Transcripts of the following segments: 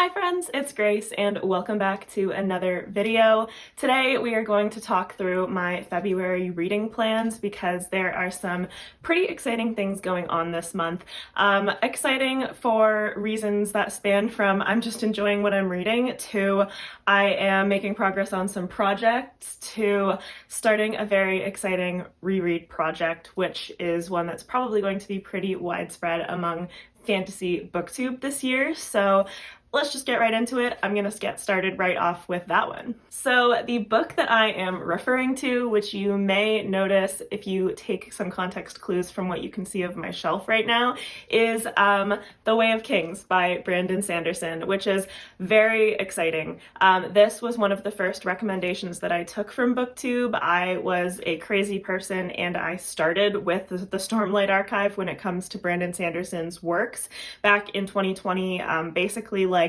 Hi friends, it's Grace and welcome back to another video. Today we are going to talk through my February reading plans because there are some pretty exciting things going on this month. Exciting for reasons that span from I'm just enjoying what I'm reading to I am making progress on some projects to starting a very exciting reread project, which is one that's probably going to be pretty widespread among fantasy booktube this year. So let's just get right into it. I'm gonna get started right off with that one. So the book that I am referring to, which you may notice if you take some context clues from what you can see of my shelf right now, is The Way of Kings by Brandon Sanderson, which is very exciting. This was one of the first recommendations that I took from BookTube. I was a crazy person and I started with the Stormlight Archive when it comes to Brandon Sanderson's works back in 2020, basically like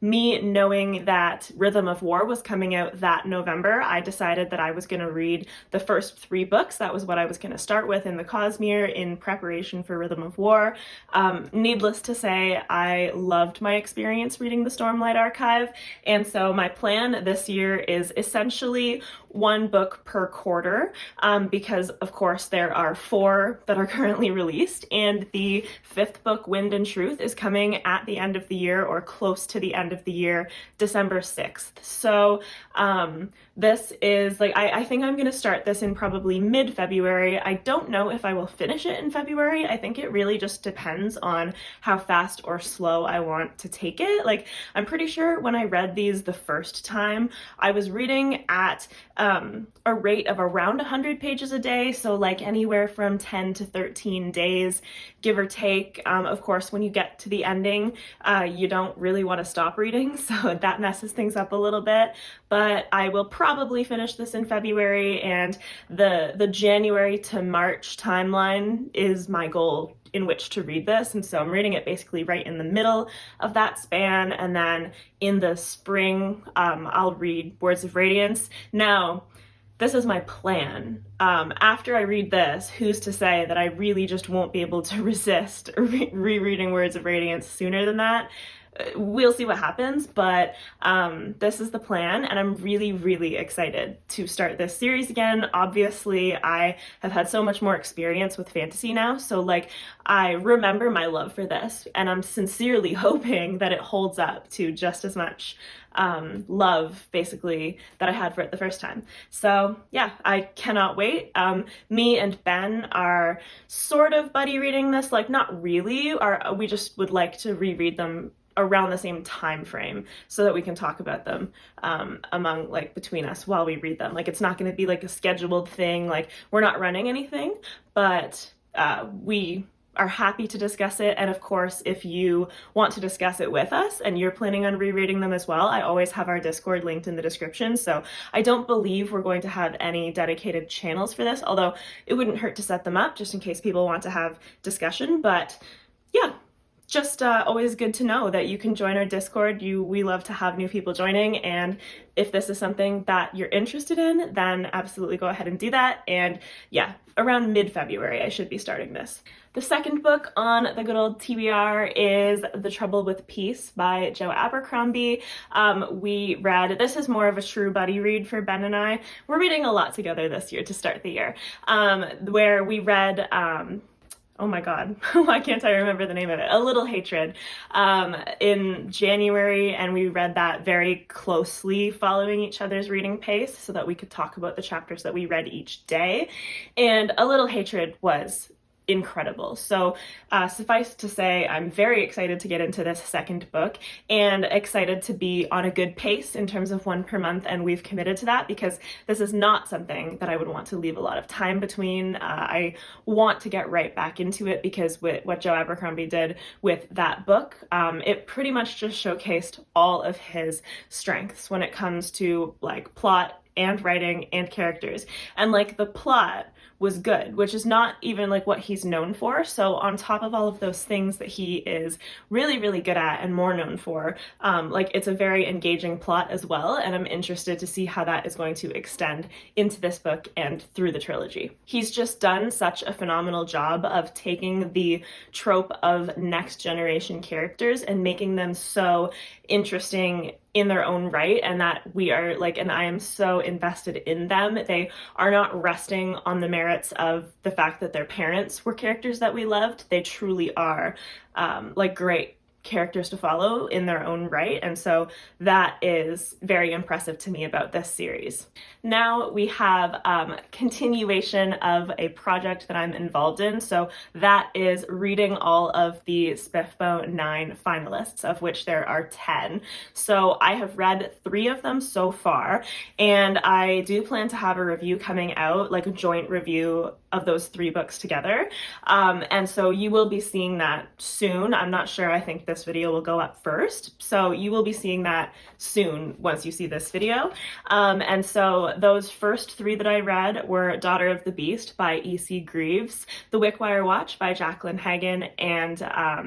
me knowing that Rhythm of War was coming out that November. I decided that I was going to read the first 3 books. That was what I was going to start with in the Cosmere in preparation for Rhythm of War. Needless to say, I loved my experience reading the Stormlight Archive, and so my plan this year is essentially 1 book per quarter, because of course there are 4 that are currently released, and the 5th book, Wind and Truth, is coming at the end of the year or close to the end of the year, December 6th. So this is like, I think I'm gonna start this in probably mid-February. I don't know if I will finish it in February. I think it really just depends on how fast or slow I want to take it. Like, I'm pretty sure when I read these the first time, I was reading at a rate of around 100 pages a day, so like anywhere from 10 to 13 days, give or take. Of course, when you get to the ending, you don't really want to stop reading, so that messes things up a little bit, but I will probably finish this in February, and the January to March timeline is my goal in which to read this, and so I'm reading it basically right in the middle of that span, and then in the spring I'll read Words of Radiance. Now, this is my plan. After I read this, who's to say that I really just won't be able to resist rereading Words of Radiance sooner than that? We'll see what happens, but this is the plan, and I'm really, really excited to start this series again. Obviously, I have had so much more experience with fantasy now, so like I remember my love for this, and I'm sincerely hoping that it holds up to just as much love, basically, that I had for it the first time. So yeah, I cannot wait. Me and Ben are sort of buddy reading this, like not really, we just would like to reread them around the same time frame so that we can talk about them among, like, between us while we read them. Like, it's not going to be like a scheduled thing, like we're not running anything, but we are happy to discuss it. And of course, if you want to discuss it with us and you're planning on rereading them as well, I always have our Discord linked in the description. So I don't believe we're going to have any dedicated channels for this, although it wouldn't hurt to set them up just in case people want to have discussion. But yeah, just always good to know that you can join our Discord. We love to have new people joining, and if this is something that you're interested in, then absolutely go ahead and do that. And yeah, around mid-February I should be starting this. The second book on the good old TBR is The Trouble with Peace by Joe Abercrombie. This is more of a true buddy read for Ben and I. We're reading a lot together this year to start the year, where we read oh my god, why can't I remember the name of it? A Little Hatred in January, and we read that very closely following each other's reading pace so that we could talk about the chapters that we read each day. And A Little Hatred was incredible. So suffice to say, I'm very excited to get into this second book and excited to be on a good pace in terms of 1 per month, and we've committed to that because this is not something that I would want to leave a lot of time between. I want to get right back into it because with what Joe Abercrombie did with that book, it pretty much just showcased all of his strengths when it comes to like plot and writing and characters. And like the plot was good, which is not even like what he's known for. So on top of all of those things that he is really, really good at and more known for, like it's a very engaging plot as well, and I'm interested to see how that is going to extend into this book and through the trilogy. He's just done such a phenomenal job of taking the trope of next generation characters and making them so interesting in their own right, and that we are like, and I am so invested in them. They are not resting on the merits of the fact that their parents were characters that we loved. They truly are like great characters to follow in their own right, and so that is very impressive to me about this series. Now we have continuation of a project that I'm involved in, so that is reading all of the SPFBO 9 finalists, of which there are 10. So I have read 3 of them so far, and I do plan to have a review coming out, like a joint review of those 3 books together, and so you will be seeing that soon. I'm not sure, I think this video will go up first, so you will be seeing that soon once you see this video. And so those first 3 that I read were Daughter of the Beast by E.C. Greaves, The Wickwire Watch by Jacqueline Hagan, and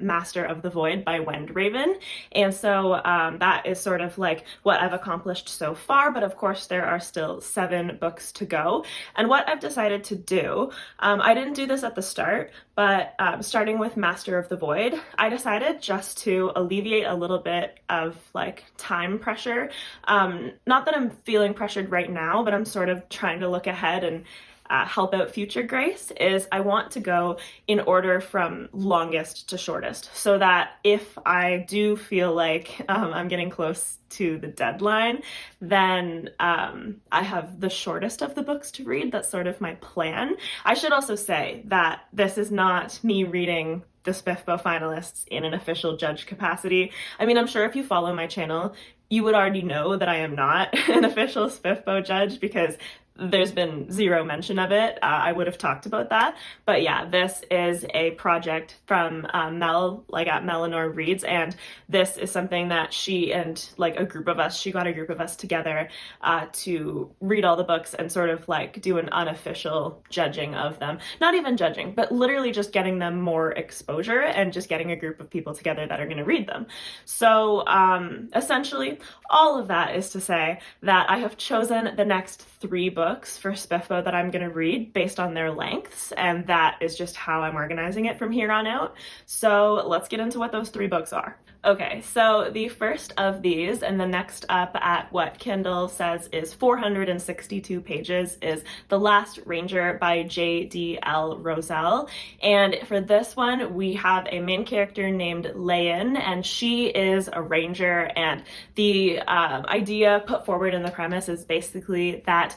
Master of the Void by Wend Raven. And so that is sort of like what I've accomplished so far, but of course there are still 7 books to go. And what I've decided to do, I didn't do this at the start, but starting with Master of the Void, I decided just to alleviate a little bit of like time pressure. Not that I'm feeling pressured right now, but I'm sort of trying to look ahead and help out future Grace, is I want to go in order from longest to shortest, so that if I do feel like I'm getting close to the deadline, then I have the shortest of the books to read. That's sort of my plan. I should also say that this is not me reading the SPFBO finalists in an official judge capacity. I mean, I'm sure if you follow my channel, you would already know that I am not an official SPFBO judge, because there's been 0 mention of it. I would have talked about that. But yeah, this is a project from Mel, like at Melanor Reads, and this is something that she and like a group of us, she got a group of us together to read all the books and sort of like do an unofficial judging of them. Not even judging, but literally just getting them more exposure and just getting a group of people together that are going to read them. So essentially, all of that is to say that I have chosen the next 3 books for SPFBO that I'm going to read based on their lengths, and that is just how I'm organizing it from here on out. So let's get into what those 3 books are. Okay, so the first of these, and the next up at what Kindle says is 462 pages, is The Last Ranger by J.D.L. Roselle. And for this one, we have a main character named Leyen, and she is a ranger, and the idea put forward in the premise is basically that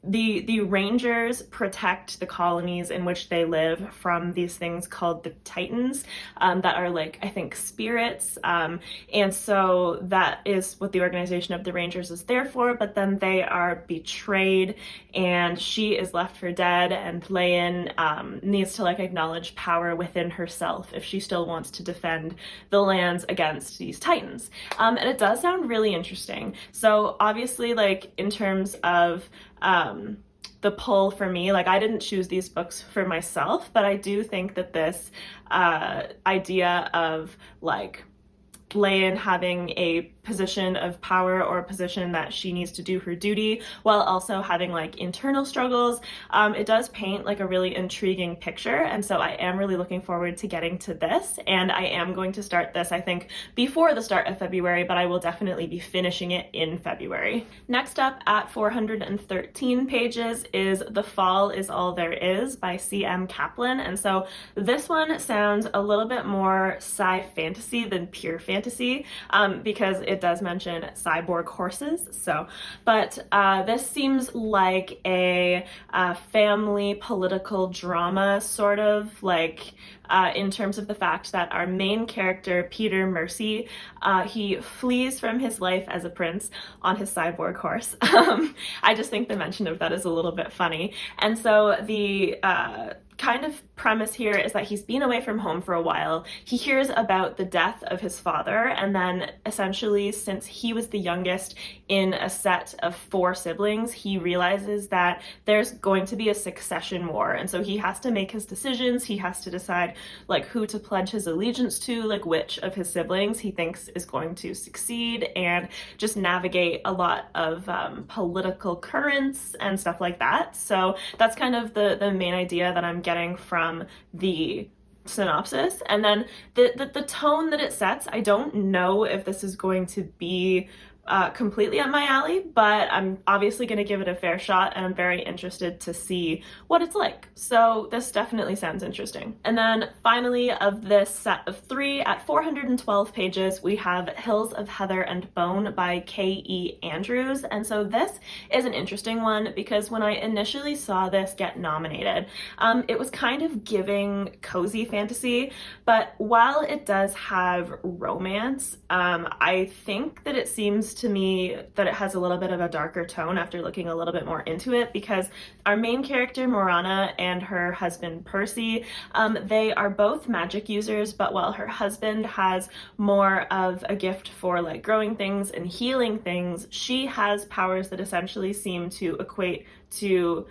the rangers protect the colonies in which they live from these things called the Titans, that are like, I think, spirits. And so that is what the organization of the Rangers is there for, but then they are betrayed and she is left for dead, and Leyen needs to like acknowledge power within herself if she still wants to defend the lands against these Titans. And it does sound really interesting. So obviously, like in terms of the pull for me, like I didn't choose these books for myself, but I do think that this idea of like Leyen having a position of power or a position that she needs to do her duty while also having like internal struggles, it does paint like a really intriguing picture, and so I am really looking forward to getting to this, and I am going to start this I think before the start of February, but I will definitely be finishing it in February. Next up at 413 pages is The Fall Is All There Is by C.M. Kaplan, and so this one sounds a little bit more sci-fantasy than pure fantasy, because it does mention cyborg horses. So, but this seems like a family political drama, sort of like in terms of the fact that our main character, Peter Mercy, he flees from his life as a prince on his cyborg horse. I just think the mention of that is a little bit funny. And so the kind of premise here is that he's been away from home for a while. He hears about the death of his father, and then essentially, since he was the youngest in a set of 4 siblings, he realizes that there's going to be a succession war, and so he has to make his decisions. He has to decide like who to pledge his allegiance to, like which of his siblings he thinks is going to succeed, and just navigate a lot of political currents and stuff like that. So that's kind of the main idea that I'm getting from the synopsis. And then the tone that it sets, I don't know if this is going to be completely up my alley, but I'm obviously going to give it a fair shot, and I'm very interested to see what it's like. So this definitely sounds interesting. And then finally, of this set of 3 at 412 pages, we have Hills of Heather and Bone by K.E. Andrews. And so this is an interesting one because when I initially saw this get nominated, it was kind of giving cozy fantasy, but while it does have romance, I think that it seems to me that it has a little bit of a darker tone after looking a little bit more into it, because our main character Morana and her husband Percy, they are both magic users, but while her husband has more of a gift for like growing things and healing things, she has powers that essentially seem to equate to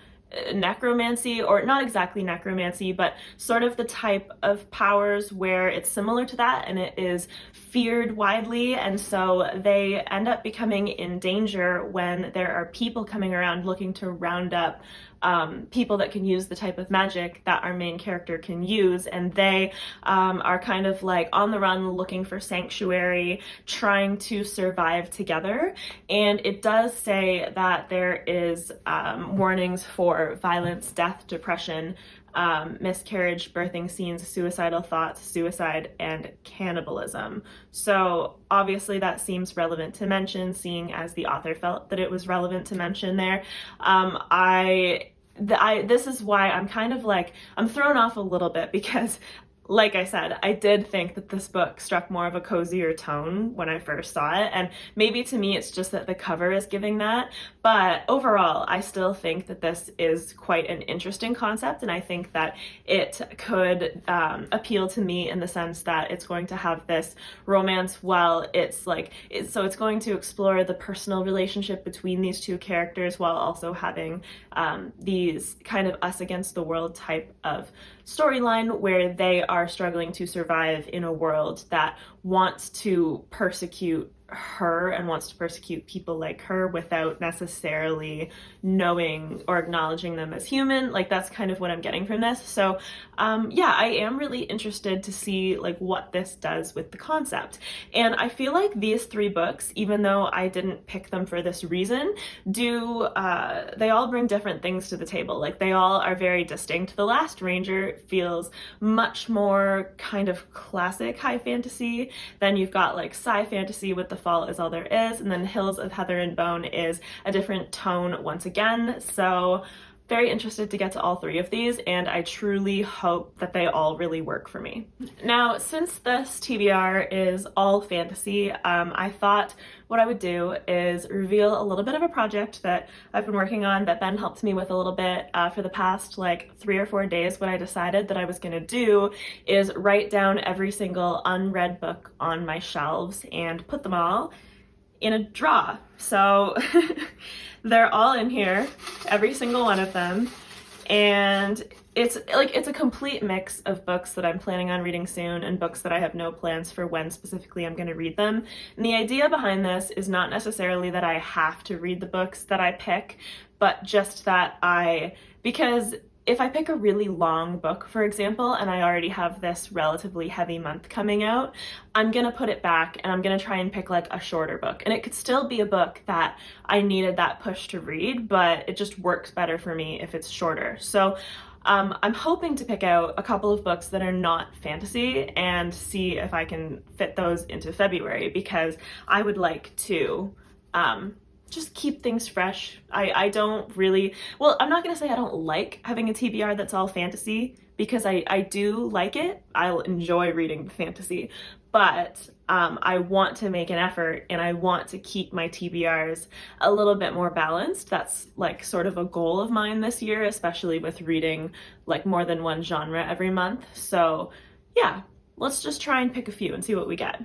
necromancy, or not exactly necromancy, but sort of the type of powers where it's similar to that and it is feared widely, and so they end up becoming in danger when there are people coming around looking to round up people that can use the type of magic that our main character can use, and they are kind of like on the run looking for sanctuary, trying to survive together. And it does say that there is warnings for violence, death, depression, miscarriage, birthing scenes, suicidal thoughts, suicide, and cannibalism. So obviously that seems relevant to mention, seeing as the author felt that it was relevant to mention there. This is why I'm kind of like, I'm thrown off a little bit because, like I said, I did think that this book struck more of a cozier tone when I first saw it, and maybe to me it's just that the cover is giving that, but overall I still think that this is quite an interesting concept, and I think that it could appeal to me in the sense that it's going to have this romance while it's like, so it's going to explore the personal relationship between these 2 characters while also having these kind of us against the world type of storyline where they are struggling to survive in a world that wants to persecute her and wants to persecute people like her without necessarily knowing or acknowledging them as human. Like, that's kind of what I'm getting from this. So yeah, I am really interested to see like what this does with the concept. And I feel like these 3 books, even though I didn't pick them for this reason, they all bring different things to the table. Like, they all are very distinct. The Last Ranger feels much more kind of classic high fantasy. Then you've got like sci fantasy with The Fall Is All There Is, and then Hills of Heather and Bone is a different tone once again. So very interested to get to all 3 of these, and I truly hope that they all really work for me. Now, since this TBR is all fantasy, I thought what I would do is reveal a little bit of a project that I've been working on that Ben helped me with a little bit for the past like 3 or 4 days. What I decided that I was going to do is write down every single unread book on my shelves and put them all in a drawer. So they're all in here, every single one of them, and it's a complete mix of books that I'm planning on reading soon and books that I have no plans for when specifically I'm going to read them. And the idea behind this is not necessarily that I have to read the books that I pick, but just that because if I pick a really long book, for example, and I already have this relatively heavy month coming out, I'm gonna put it back and I'm gonna try and pick like a shorter book. And it could still be a book that I needed that push to read, but it just works better for me if it's shorter. So I'm hoping to pick out a couple of books that are not fantasy and see if I can fit those into February, because I would like to just keep things fresh. I don't really, well, I'm not gonna say I don't like having a TBR that's all fantasy, because I do like it. I'll enjoy reading the fantasy, but I want to make an effort and I want to keep my TBRs a little bit more balanced. That's like sort of a goal of mine this year, especially with reading like more than one genre every month. So yeah, let's just try and pick a few and see what we get.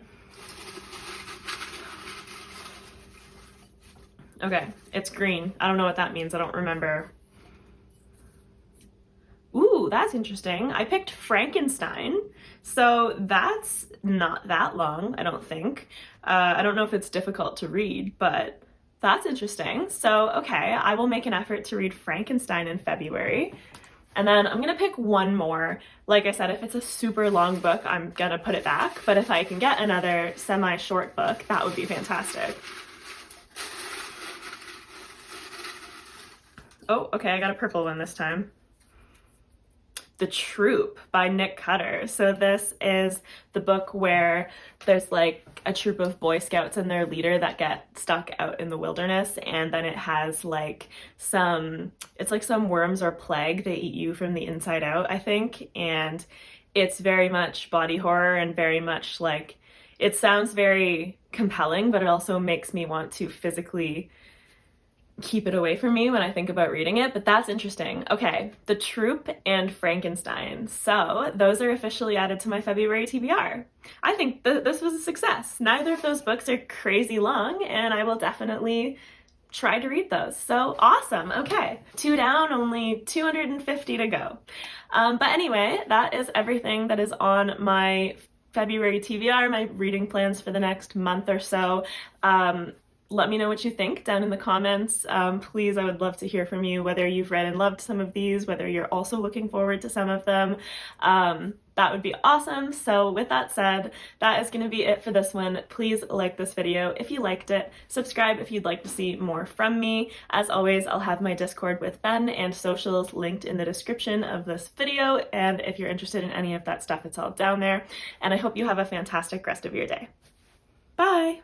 Okay, it's green. I don't know what that means. I don't remember. Ooh, that's interesting. I picked Frankenstein, so that's not that long, I don't think. I don't know if it's difficult to read, but that's interesting. So, okay, I will make an effort to read Frankenstein in February. And then I'm gonna pick one more. Like I said, if it's a super long book, I'm gonna put it back, but if I can get another semi-short book, that would be fantastic. Oh, okay, I got a purple one this time. The Troop by Nick Cutter. So this is the book where there's like a troop of Boy Scouts and their leader that get stuck out in the wilderness, and then it has like it's like some worms or plague. They eat you from the inside out, I think, and it's very much body horror and very much like, it sounds very compelling, but it also makes me want to physically keep it away from me when I think about reading it, but that's interesting. Okay, The Troop and Frankenstein. So those are officially added to my February TBR. I think this was a success. Neither of those books are crazy long, and I will definitely try to read those. So awesome. Okay, 2 down, only 250 to go. But anyway, that is everything that is on my February TBR, my reading plans for the next month or so. Let me know what you think down in the comments. Please, I would love to hear from you, whether you've read and loved some of these, whether you're also looking forward to some of them. That would be awesome. So with that said, that is going to be it for this one. Please like this video if you liked it. Subscribe if you'd like to see more from me. As always, I'll have my Discord with Ben and socials linked in the description of this video. And if you're interested in any of that stuff, it's all down there. And I hope you have a fantastic rest of your day. Bye!